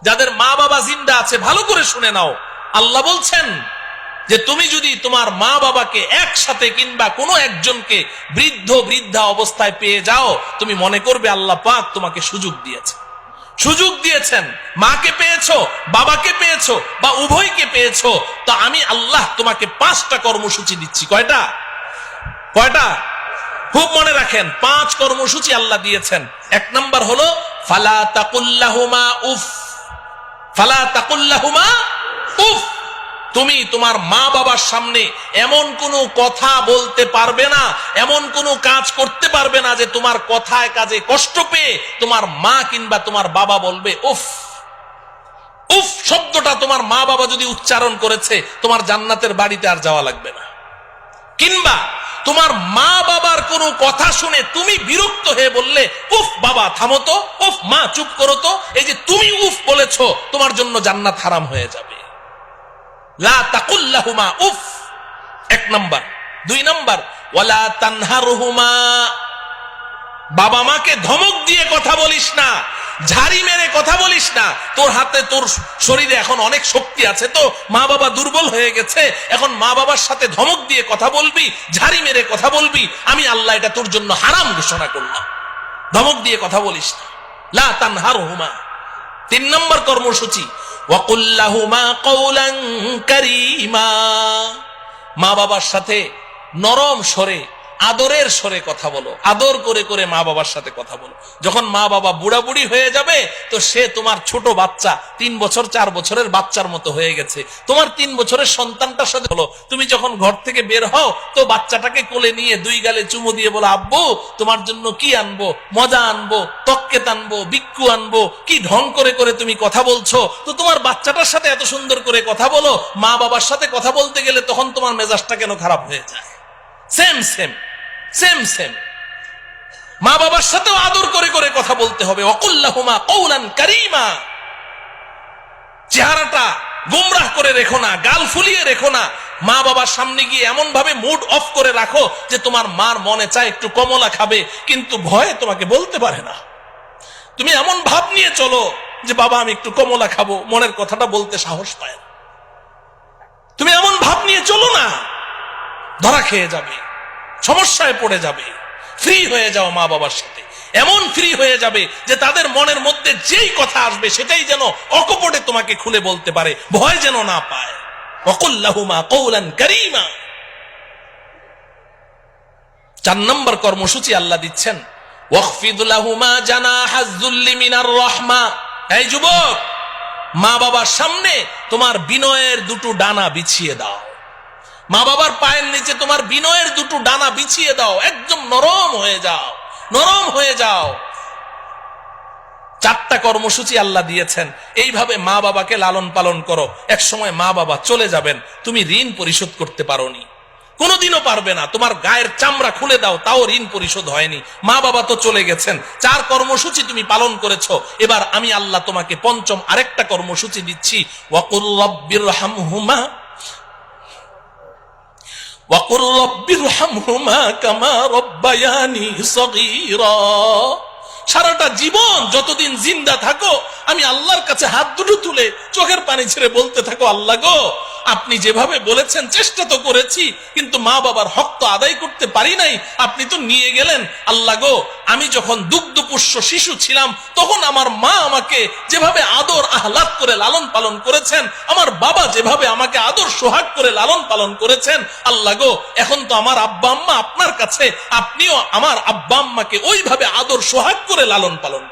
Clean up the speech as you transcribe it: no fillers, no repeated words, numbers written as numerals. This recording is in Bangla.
যাদের মা বাবা জিন্দা আছে ভালো করে শুনে নাও, আল্লাহ বলছেন যে তুমি যদি তোমার মা বাবাকে একসাথে কিংবা কোনো একজনকে বৃদ্ধ বৃদ্ধা অবস্থায় পেয়ে যাও, তুমি মনে করবে আল্লাহ পাক তোমাকে সুযোগ দিয়েছেন। মাকে পেয়েছো, বাবাকে পেয়েছো, বা উভয়কে পেয়েছো, তো আমি আল্লাহ তোমাকে 5টা কর্মসূচি দিচ্ছি। কয়টা? খুব মনে রাখেন, 5 কর্মসূচি আল্লাহ দিয়েছেন। 1 নাম্বার হলো ফালা তাকুল্লাহুমা উফ। তুমি তোমার মা বাবার সামনে এমন কোনো কথা বলতে পারবে না, এমন কোনো কাজ করতে পারবে না যে তোমার কথায় কাজে কষ্ট পেয়ে তোমার মা কিংবা তোমার বাবা বলবে উফ। উফ শব্দটা তোমার মা বাবা যদি উচ্চারণ করেছে, তোমার জান্নাতের বাড়িতে আর যাওয়া লাগবে না। কিংবা তোমার মা বাবার কোনো কথা শুনে তুমি বিরক্ত হয়ে বললে উফ বাবা থামো তো, উফ মা চুপ করো তো, এই যে তুমি উফ বলেছো, তোমার জন্য জান্নাত হারাম হয়ে যাবে। লা তাকুল্লাহুমা উফ, 1 নাম্বার। 2 নাম্বার ওয়ালা তানহারহুমা। বাবা মাকে ধমক দিয়ে কথা বলিস না, ঝাড়ি মেরে কথা বলিস না। তোর হাতে, তোর শরীরে এখন অনেক শক্তি আছে, তো মা বাবা দুর্বল হয়ে গেছে, এখন মা বাবার সাথে ধমক দিয়ে কথা বলবি, ঝাড়ি মেরে কথা বলবি, আমি আল্লাহ এটা তোর জন্য হারাম ঘোষণা করলাম। ধমক দিয়ে কথা বলিস না, লা তানহারহুমা। 3 নম্বর কর্মসূচি ওয়াকুল লাহুমা কওলান কারীমা। মা বাবার সাথে নরম স্বরে, আদরের স্বরে কথা বলো, আদর করে করে মা বাবার সাথে কথা বলো। যখন মা বাবা বুড়া বুড়ি হয়ে যাবে, তো সে তোমার ছোট বাচ্চা, 3 বছর 4 বছরের বাচ্চার মতো হয়ে গেছে। তোমার 3 বছরের সন্তানটার সাথে বলো, তুমি যখন ঘর থেকে বের হও, তো বাচ্চাটাকে কোলে নিয়ে 2 গালে চুমু দিয়ে বলো, আব্বু তোমার জন্য কি আনবো, মজা আনবো, তক্কেত আনবো, বিক্কু আনবো, কি ঢং করে করে তুমি কথা বলছো। তো তোমার বাচ্চাটার সাথে এত সুন্দর করে কথা বলো, মা বাবার সাথে কথা বলতে গেলে তখন তোমার মেজাজটা কেন খারাপ হয়ে যায়? সেম মা বাবার সাথেও আদর করে করে কথা বলতে হবে। ওয়াকুল্লাহুমা কওলান কারীমা। চেহারাটা গোমরাহ করে রেখো না, গাল ফুলিয়ে রেখো না। মা বাবার সামনে গিয়ে এমন ভাবে মুড অফ করে রাখো যে তোমার মার মনে চায় একটু কমলা খাবে, কিন্তু ভয়ে তোমাকে বলতে পারে না। তুমি এমন ভাব নিয়ে চলো যে বাবা আমি একটু কমলা খাবো, মনের কথাটা বলতে সাহস পায় না। তুমি এমন ভাব নিয়ে চলো না, ধরা খেয়ে যাবে, সমস্যায় পড়ে যাবে। ফ্রি হয়ে যাও মা বাবার সাথে, এমন ফ্রি হয়ে যাবে যে তাদের মনের মধ্যে যেই কথা আসবে সেটাই যেন অকপটে তোমাকে খুলে বলতে পারে, ভয় যেন না পায়। ওয়াকুল লাহুমা কওলান কারীমা। 4 নম্বর কর্মসূচি আল্লাহ দিচ্ছেন ওয়াখফিদ লাহুমা জানাহাজ যুল্লি মিনার রাহমা। এই যুবক, মা বাবার সামনে তোমার বিনয়ের 2টো ডানা বিছিয়ে দাও। মা বাবার পায়ের নিচে তোমার বিনয়ের 2টো ডানা বিছিয়ে দাও, একদম নরম হয়ে যাও। 4টা কর্মসূচি আল্লাহ দিয়েছেন। এইভাবে মা বাবাকে লালন পালন করো। এক সময় মা বাবা চলে যাবেন, তুমি ঋণ পরিশোধ করতে পারোনি, কোনোদিনও পারবে না। তোমার গায়ের চামড়া খুলে দাও, তাও ঋণ পরিশোধ হয়নি। মা বাবা তো চলে গেছেন। 4 কর্মসূচি তুমি পালন করেছো। এবার আমি আল্লাহ তোমাকে 5ম আরেকটা কর্মসূচি দিচ্ছি। ওয়াকুর রাব্বিরহামহুমা ওয়াকুর রাব্বিরহামহুমা কামা রাব্বায়ানি সগীরা। সারাটা জীবন যতদিন জিন্দা থাকো, আমি আল্লাহর কাছে হাত দুটো তুলে চোখের পানি ছেড়ে বলতে থাকো, আল্লাহ গো আপনি যেভাবে বলেছেন চেষ্টা তো করেছি, কিন্তু মা বাবার হক তো আদায় করতে পারি নাই, আপনি তো নিয়ে গেলেন। আল্লাহ গো আমি যখন দুগ্ধপুষ্য শিশু ছিলাম, তখন আমার মা আমাকে যেভাবে আদর আহ্লাদ করে লালন পালন করেছেন, আমার বাবা যেভাবে আমাকে আদর সোহাগ করে লালন পালন করেছেন, আল্লাহ গো এখন তো আমার আব্বা আম্মা আপনার কাছে, আপনিও আমার আব্বা আম্মাকে ওইভাবে আদর সোহাগ করে লালন পালন